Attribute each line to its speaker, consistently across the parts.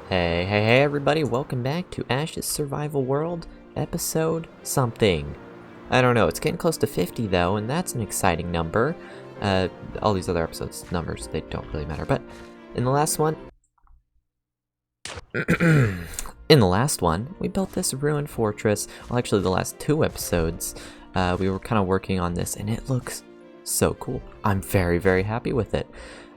Speaker 1: Hey everybody, welcome back to Ash's Survival World, episode something. I don't know, it's getting close to 50 though, and that's an exciting number. All these other episodes, numbers, they don't really matter, but in the last one... we built this ruined fortress. Well, actually the last two episodes, we were kind of working on this, and it looks so cool. I'm very happy with it.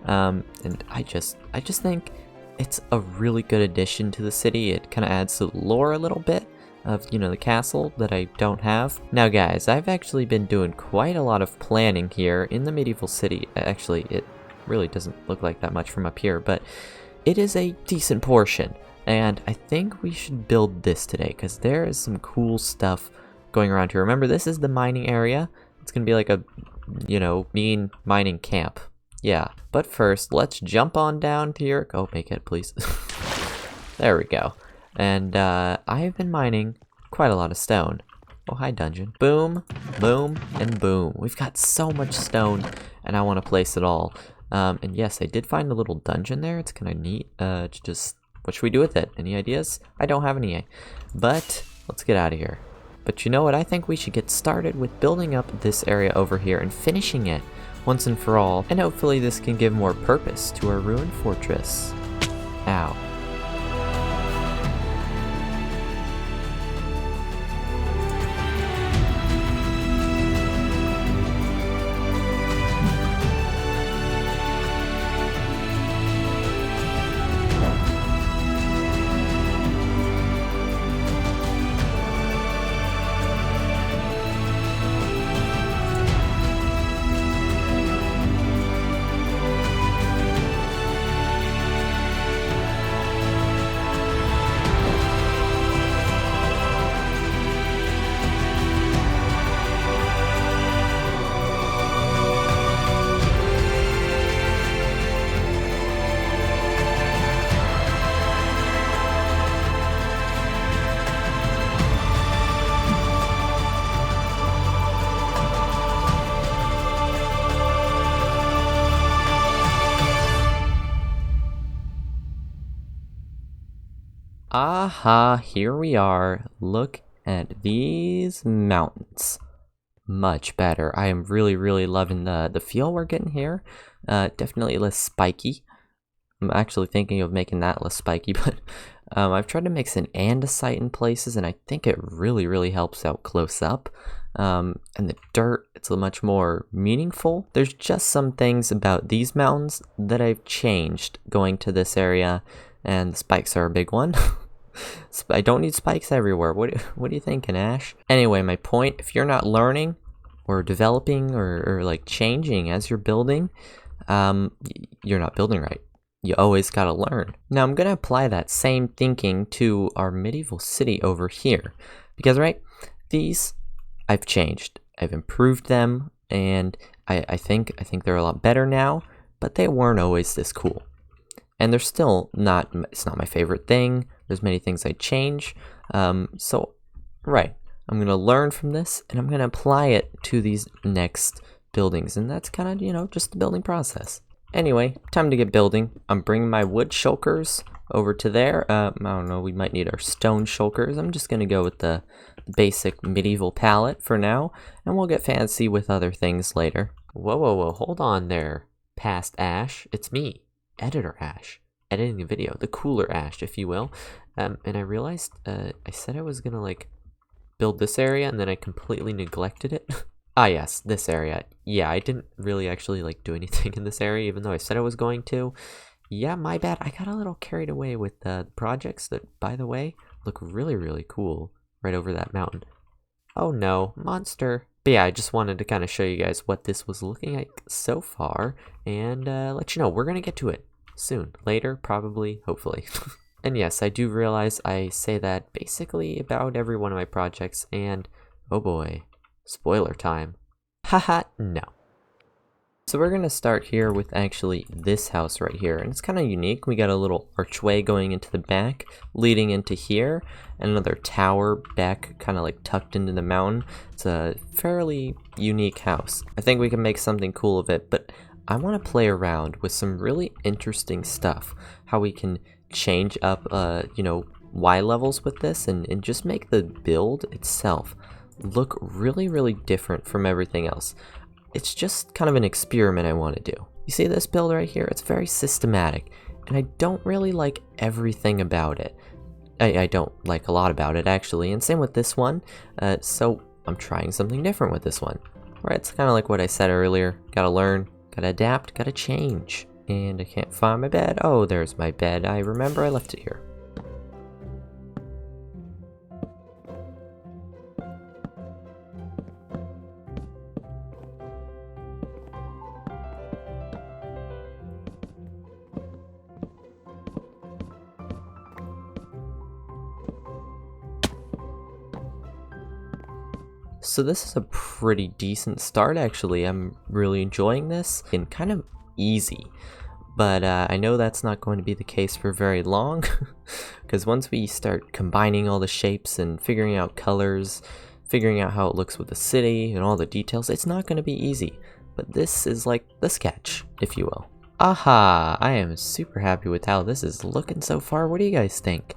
Speaker 1: And I just think it's a really good addition to the city. It kind of adds to the lore a little bit of, the castle that I don't have. Now guys, I've actually been doing quite a lot of planning here in the medieval city. Actually, it really doesn't look like that much from up here, but it is a decent portion. And I think we should build this today because there is some cool stuff going around here. Remember, this is the mining area. It's going to be like a, mean mining camp. Yeah, but first, let's jump on down here. Go make it, please. There we go. And I've been mining quite a lot of stone. Oh, hi, dungeon. Boom, boom, and boom. We've got so much stone, and I want to place it all. And yes, I did find a little dungeon there. It's kind of neat. What should we do with it? Any ideas? I don't have any. But let's get out of here. But you know what? I think we should get started with building up this area over here and finishing it once and for all, and hopefully this can give more purpose to our ruined fortress. Ow. Aha, here we are. Look at these mountains. Much better. I am really loving the feel we're getting here. Definitely less spiky. I'm actually thinking of making that less spiky, but I've tried to mix in andesite in places, and I think it really helps out close up. And the dirt, it's much more meaningful. There's just some things about these mountains that I've changed going to this area, and the spikes are a big one. I don't need spikes everywhere. What are you thinking, Ash? Anyway, my point, if you're not learning or developing or like changing as you're building, you're not building right. You always gotta learn. Now I'm gonna apply that same thinking to our medieval city over here. Because, right, these I've changed. I've improved them, and I think they're a lot better now, but they weren't always this cool. And they're still not, it's not my favorite thing. There's many things I change. So, right, I'm going to learn from this, and I'm going to apply it to these next buildings. And that's kind of, just the building process. Anyway, time to get building. I'm bringing my wood shulkers over to there. I don't know, we might need our stone shulkers. I'm just going to go with the basic medieval palette for now, and we'll get fancy with other things later. Whoa, hold on there, past Ash. It's me. Editor Ash, editing the video, the cooler Ash, if you will. And I realized I said I was gonna build this area, and then I completely neglected it. Ah yes, this area. Yeah, I didn't really actually do anything in this area, even though I said I was going to. Yeah, my bad. I got a little carried away with the projects that, by the way, look really cool right over that mountain. Oh no, monster. But yeah, I just wanted to kind of show you guys what this was looking like so far, and let you know we're gonna get to it soon. Later, probably, hopefully. And yes, I do realize I say that basically about every one of my projects, and oh boy, spoiler time. Haha, no. So we're gonna start here with actually this house right here, and it's kind of unique. We got a little archway going into the back, leading into here, and another tower back, kind of tucked into the mountain. It's a fairly unique house. I think we can make something cool of it, but I want to play around with some really interesting stuff. How we can change up, Y levels with this and just make the build itself look really, really different from everything else. It's just kind of an experiment I want to do. You see this build right here? It's very systematic, and I don't really like everything about it. I don't like a lot about it, actually, and same with this one, so I'm trying something different with this one. Right, it's kind of like what I said earlier. Gotta learn, gotta adapt, gotta change. And I can't find my bed. Oh, there's my bed. I remember I left it here. So this is a pretty decent start, actually. I'm really enjoying this and kind of easy. But I know that's not going to be the case for very long, because once we start combining all the shapes and figuring out colors, figuring out how it looks with the city and all the details, it's not going to be easy. But this is like the sketch, if you will. Aha! I am super happy with how this is looking so far. What do you guys think?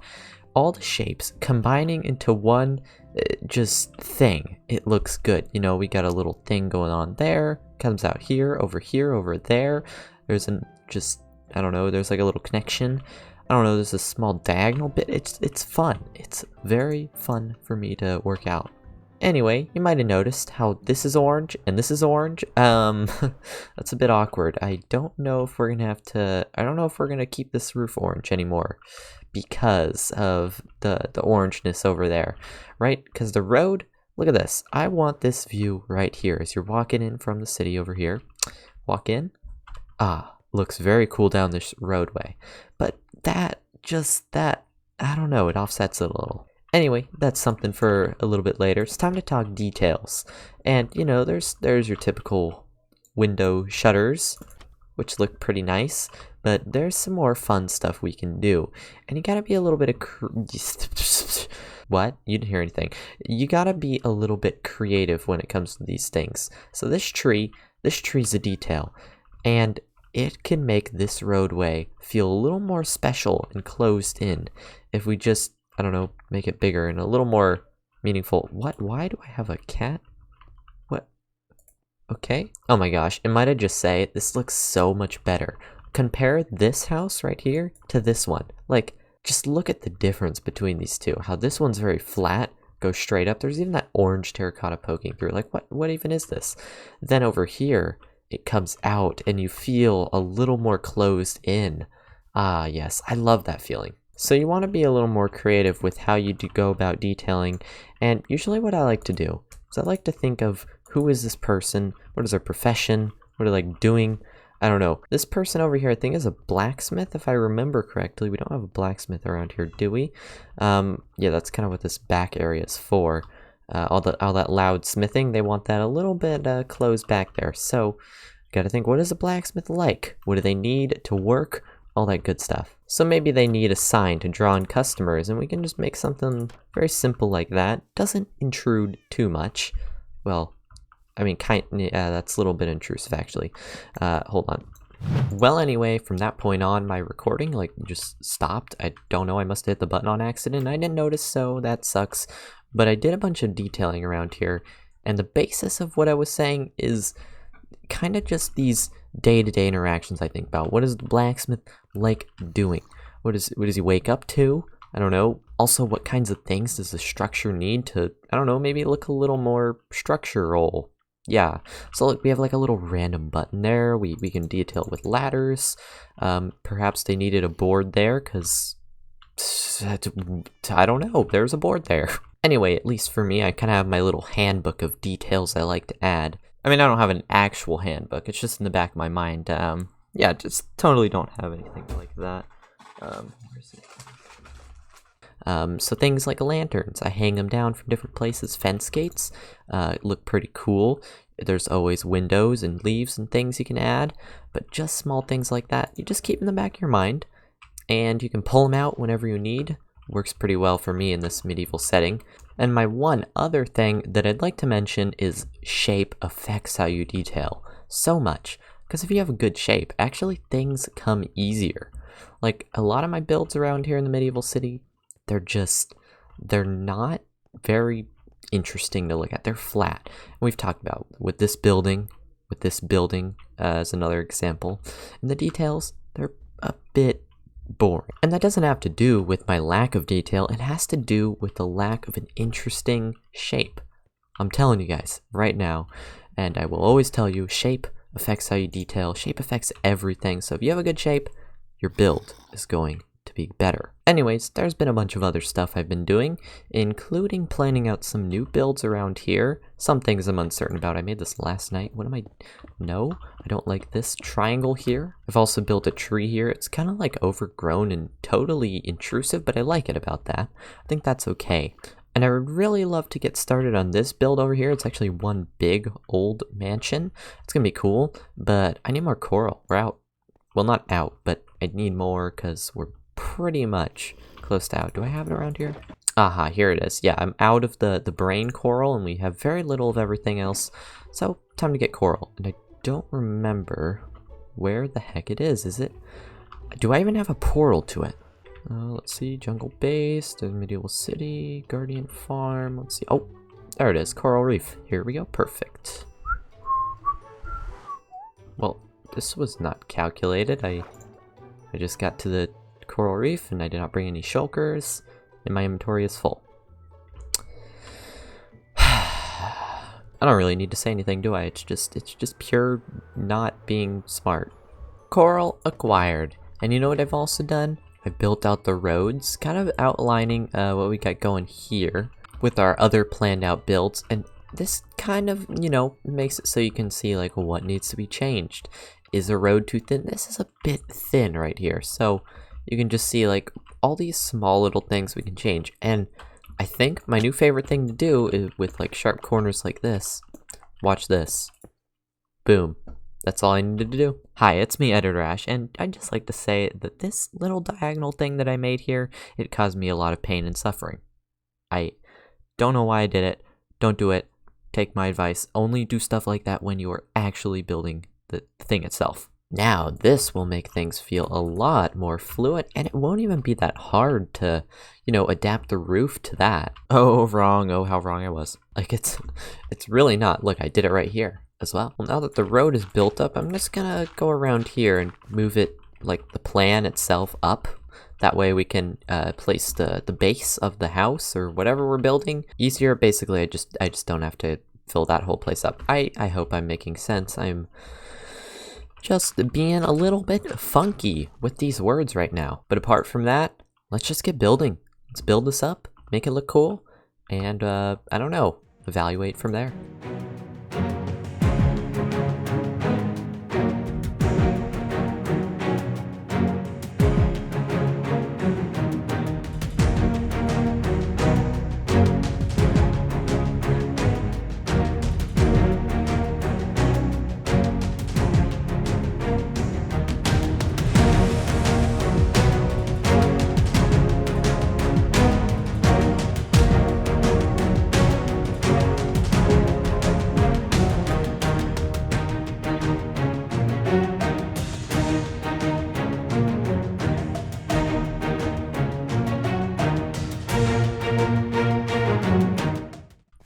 Speaker 1: All the shapes combining into one just thing. It looks good. You know, we got a little thing going on there, comes out here, over there. There's I don't know, there's like a little connection. I don't know, there's a small diagonal bit. It's fun. It's very fun for me to work out. Anyway, you might have noticed how this is orange and this is orange. That's a bit awkward. I don't know if we're gonna keep this roof orange anymore because of the orangeness over there, right? Because the road, look at this. I want this view right here as you're walking in from the city over here. Walk in. Looks very cool down this roadway. But that, I don't know, it offsets it a little. Anyway, that's something for a little bit later. It's time to talk details. And, you know, there's your typical window shutters, which look pretty nice. But there's some more fun stuff we can do. And you gotta be a little bit of what? You didn't hear anything. You gotta be a little bit creative when it comes to these things. So this tree's a detail. And it can make this roadway feel a little more special and closed in if we just, I don't know, make it bigger and a little more meaningful. What? Why do I have a cat? What? Okay. Oh my gosh, and might I just say, this looks so much better. Compare this house right here to this one. Like, just look at the difference between these two. How this one's very flat, goes straight up. There's even that orange terracotta poking through. Like, what even is this? Then over here, it comes out and you feel a little more closed in. Ah, yes, I love that feeling. So you want to be a little more creative with how you go about detailing, and usually what I like to do is I like to think of who is this person, what is their profession, what are they like doing. I don't know. This person over here I think is a blacksmith, if I remember correctly. We don't have a blacksmith around here, do we? Yeah, that's kind of what this back area is for. All that loud smithing, they want that a little bit closed back there. So, gotta think, what is a blacksmith like? What do they need to work? All that good stuff. So maybe they need a sign to draw in customers, and we can just make something very simple like that. Doesn't intrude too much. Well, I mean, that's a little bit intrusive, actually. Hold on. Well, anyway, from that point on, my recording, like, just stopped. I don't know, I must have hit the button on accident. I didn't notice, so that sucks. But I did a bunch of detailing around here, and the basis of what I was saying is kind of just these day-to-day interactions I think about. What is the blacksmith like doing? What does he wake up to? I don't know. Also, what kinds of things does the structure need to, I don't know, maybe look a little more structural? Yeah, so look, we have like a little random button there. We can detail with ladders. Perhaps they needed a board there because, I don't know, there's a board there. Anyway, at least for me, I kind of have my little handbook of details I like to add. I mean, I don't have an actual handbook, it's just in the back of my mind. Yeah, just totally don't have anything like that. So things like lanterns, I hang them down from different places. Fence gates look pretty cool. There's always windows and leaves and things you can add, but just small things like that, you just keep in the back of your mind, and you can pull them out whenever you need. Works pretty well for me in this medieval setting. And my one other thing that I'd like to mention is shape affects how you detail so much. Because if you have a good shape, actually things come easier. Like, a lot of my builds around here in the medieval city, they're not very interesting to look at. They're flat. And we've talked about with this building as another example, and the details, they're a bit boring. And that doesn't have to do with my lack of detail, it has to do with the lack of an interesting shape. I'm telling you guys right now, and I will always tell you, shape affects how you detail, shape affects everything. So if you have a good shape, your build is going to be better. Anyways, there's been a bunch of other stuff I've been doing, including planning out some new builds around here. Some things I'm uncertain about. I made this last night. No, I don't like this triangle here. I've also built a tree here. It's kind of like overgrown and totally intrusive, but I like it about that. I think that's okay. And I would really love to get started on this build over here. It's actually one big old mansion. It's gonna be cool, but I need more coral. We're out. Well, not out, but I need more because we're pretty much close to out. Do I have it around here? Aha, here it is. Yeah, I'm out of the brain coral and we have very little of everything else. So, time to get coral. And I don't remember where the heck it is. Is it? Do I even have a portal to it? Let's see, Jungle Base, the Medieval City, Guardian Farm, let's see. Oh, there it is, Coral Reef. Here we go, perfect. Well, this was not calculated. I just got to the Coral Reef and I did not bring any shulkers, and my inventory is full. I don't really need to say anything, do I? It's just pure not being smart. Coral acquired. And you know what I've also done? I've built out the roads, kind of outlining what we got going here with our other planned out builds. And this kind of, makes it so you can see like what needs to be changed. Is a road too thin? This is a bit thin right here. So you can just see like all these small little things we can change. And I think my new favorite thing to do is with like sharp corners like this. Watch this. Boom. That's all I needed to do. Hi, it's me, Editor Ash, and I'd just like to say that this little diagonal thing that I made here, it caused me a lot of pain and suffering. I don't know why I did it. Don't do it. Take my advice. Only do stuff like that when you are actually building the thing itself. Now, this will make things feel a lot more fluid, and it won't even be that hard to, adapt the roof to that. Oh, wrong. Oh, how wrong I was. Like, it's really not. Look, I did it right here as well. Well, now that the road is built up, I'm just gonna go around here and move it, like the plan itself, up. That way we can place the base of the house or whatever we're building easier. Basically, I just don't have to fill that whole place up. I hope I'm making sense. I'm just being a little bit funky with these words right now. But apart from that, let's just get building. Let's build this up, make it look cool, and I don't know, evaluate from there.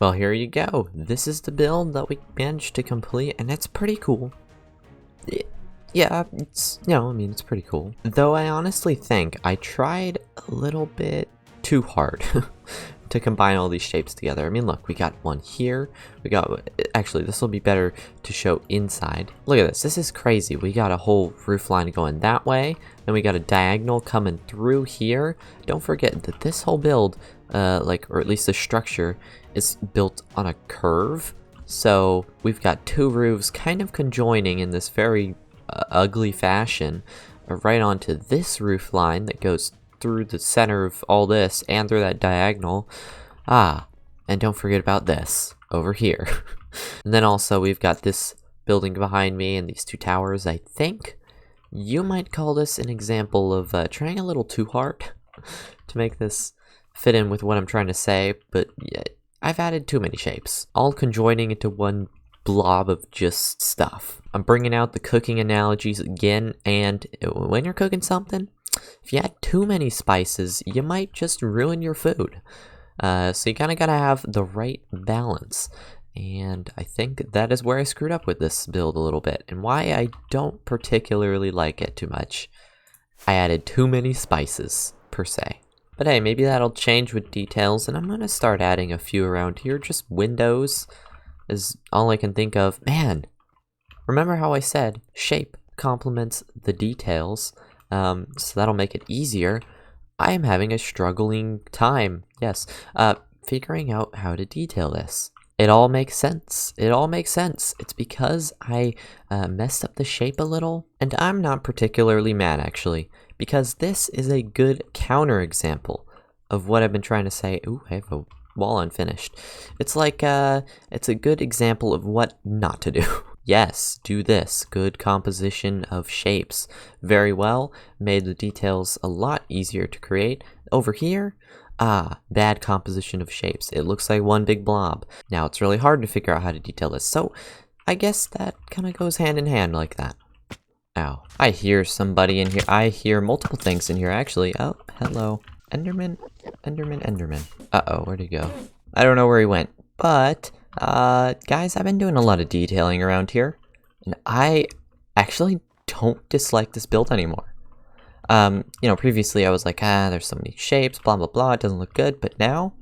Speaker 1: Well, here you go. This is the build that we managed to complete, and it's pretty cool. Yeah, it's pretty cool. Though I honestly think I tried a little bit too hard to combine all these shapes together. I mean, look, we got one here. Actually, this will be better to show inside. Look at this. This is crazy. We got a whole roof line going that way. Then we got a diagonal coming through here. Don't forget that this whole build, or at least the structure, is built on a curve. So we've got two roofs kind of conjoining in this very ugly fashion right onto this roof line that goes through the center of all this and through that diagonal. And don't forget about this over here. And then also we've got this building behind me and these two towers. I think you might call this an example of trying a little too hard to make this fit in with what I'm trying to say, but yeah, I've added too many shapes, all conjoining into one blob of just stuff. I'm bringing out the cooking analogies again, and when you're cooking something, if you add too many spices, you might just ruin your food. So you kind of gotta have the right balance. And I think that is where I screwed up with this build a little bit, and why I don't particularly like it too much. I added too many spices, per se. But hey, maybe that'll change with details, and I'm gonna start adding a few around here. Just windows is all I can think of. Man, remember how I said shape complements the details, so that'll make it easier. I am having a struggling time, yes, figuring out how to detail this. It all makes sense. It all makes sense. It's because I messed up the shape a little, and I'm not particularly mad actually, because this is a good counterexample of what I've been trying to say. Ooh, I have a wall unfinished. It's like, it's a good example of what not to do. Yes, do this. Good composition of shapes. Very well. Made the details a lot easier to create. Over here, bad composition of shapes. It looks like one big blob. Now it's really hard to figure out how to detail this, so I guess that kind of goes hand in hand like that. Ow. I hear somebody in here. I hear multiple things in here, actually. Oh, hello. Enderman? Enderman, Enderman. Uh-oh, where'd he go? I don't know where he went, but, guys, I've been doing a lot of detailing around here, and I actually don't dislike this build anymore. You know, previously I was like, there's so many shapes, blah, blah, blah, it doesn't look good, but now,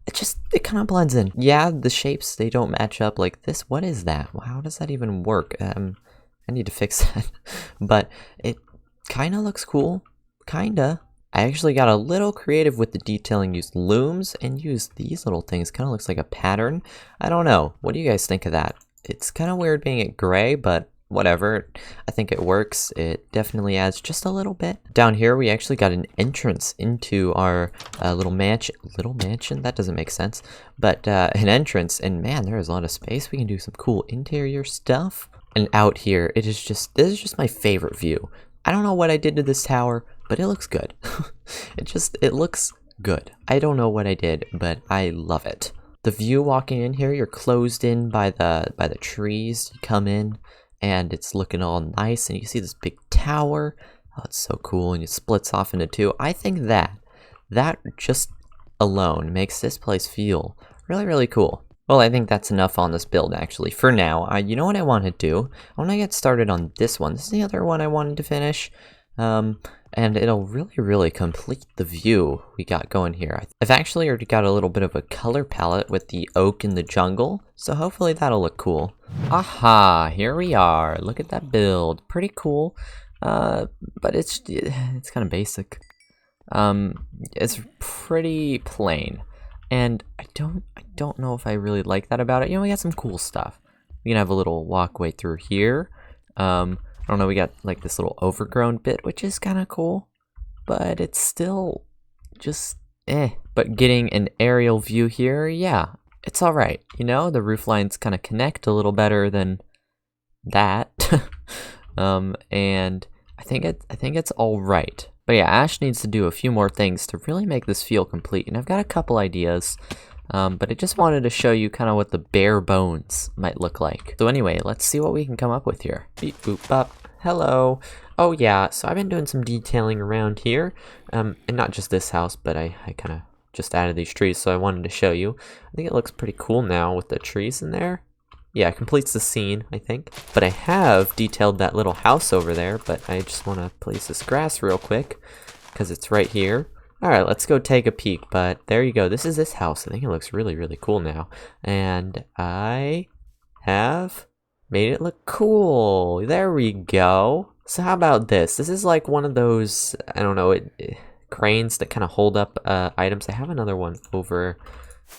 Speaker 1: it kind of blends in. Yeah, the shapes, they don't match up like this. What is that? How does that even work? I need to fix that. But it kind of looks cool. Kinda. I actually got a little creative with the detailing, used looms, and used these little things. Kind of looks like a pattern. I don't know. What do you guys think of that? It's kind of weird being it gray, but whatever. I think it works. It definitely adds just a little bit. Down here, we actually got an entrance into our little mansion. Little mansion? That doesn't make sense. But an entrance, and man, there is a lot of space. We can do some cool interior stuff. And out here, this is just my favorite view. I don't know what I did to this tower, but it looks good. it looks good. I don't know what I did, but I love it. The view walking in here, you're closed in by the trees. You come in, and it's looking all nice, and you see this big tower. Oh, it's so cool, and it splits off into two. I think that just alone makes this place feel really, really cool. Well, I think that's enough on this build, actually. For now, you know what I want to do? I want to get started on this one. This is the other one I wanted to finish. And it'll really, really complete the view we got going here. I've actually already got a little bit of a color palette with the oak in the jungle, so hopefully that'll look cool. Aha, here we are. Look at that build. Pretty cool, but it's kind of basic. It's pretty plain, and I don't know if I really like that about it. You know, we got some cool stuff. We can have a little walkway through here. I don't know, we got like this little overgrown bit, which is kind of cool, but it's still just But getting an aerial view here, yeah, it's all right. You know, the roof lines kind of connect a little better than that. And I think it's all right. But yeah, Ash needs to do a few more things to really make this feel complete, and I've got a couple ideas. But I just wanted to show you kind of what the bare bones might look like. So anyway, let's see what we can come up with here. Beep, boop, bop. Hello. Oh yeah, so I've been doing some detailing around here. And not just this house, but I kind of just added these trees, so I wanted to show you. I think it looks pretty cool now with the trees in there. Yeah, it completes the scene, I think. But I have detailed that little house over there, but I just want to place this grass real quick, because it's right here. Alright, let's go take a peek, but there you go. This is this house. I think it looks really, really cool now. And I have made it look cool. There we go. So how about this? This is like one of those, I don't know, cranes that kind of hold up items. I have another one over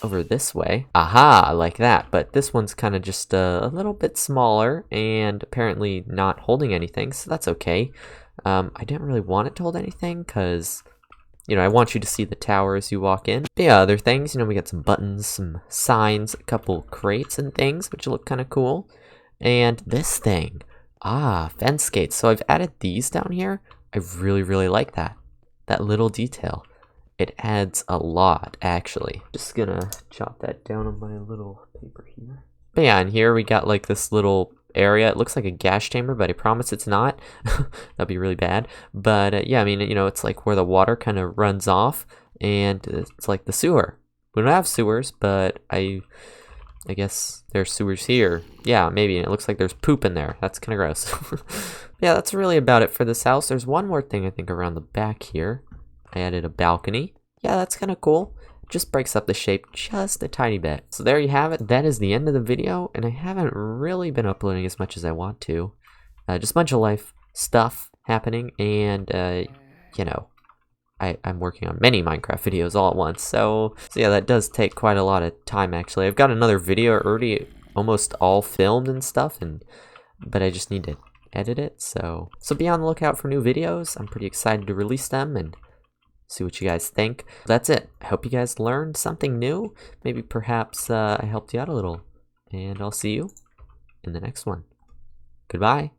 Speaker 1: this way. Aha, like that. But this one's kind of just a little bit smaller and apparently not holding anything, so that's okay. I didn't really want it to hold anything because, you know, I want you to see the tower as you walk in. But yeah, other things, you know, we got some buttons, some signs, a couple crates and things, which look kind of cool. And this thing, fence gates. So I've added these down here. I really, really like that. That little detail. It adds a lot, actually. Just gonna jot that down on my little paper here. But yeah, and here we got like this little area. It looks like a gas chamber, but I promise it's not. That'd be really bad. But yeah, I mean, you know, it's like where the water kind of runs off, and it's like the sewer. We don't have sewers, but I guess there's sewers here. Yeah, maybe. It looks like there's poop in there. That's kind of gross. Yeah, that's really about it for this house. There's one more thing I think around the back here. I added a balcony. Yeah, that's kind of cool. Just breaks up the shape just a tiny bit. So there you have it. That is the end of the video, and I haven't really been uploading as much as I want to. Just a bunch of life stuff happening, and you know, I'm working on many Minecraft videos all at once. So yeah, that does take quite a lot of time actually. I've got another video already almost all filmed and stuff, but I just need to edit it. So be on the lookout for new videos. I'm pretty excited to release them and see what you guys think. That's it. I hope you guys learned something new. Maybe perhaps I helped you out a little. And I'll see you in the next one. Goodbye.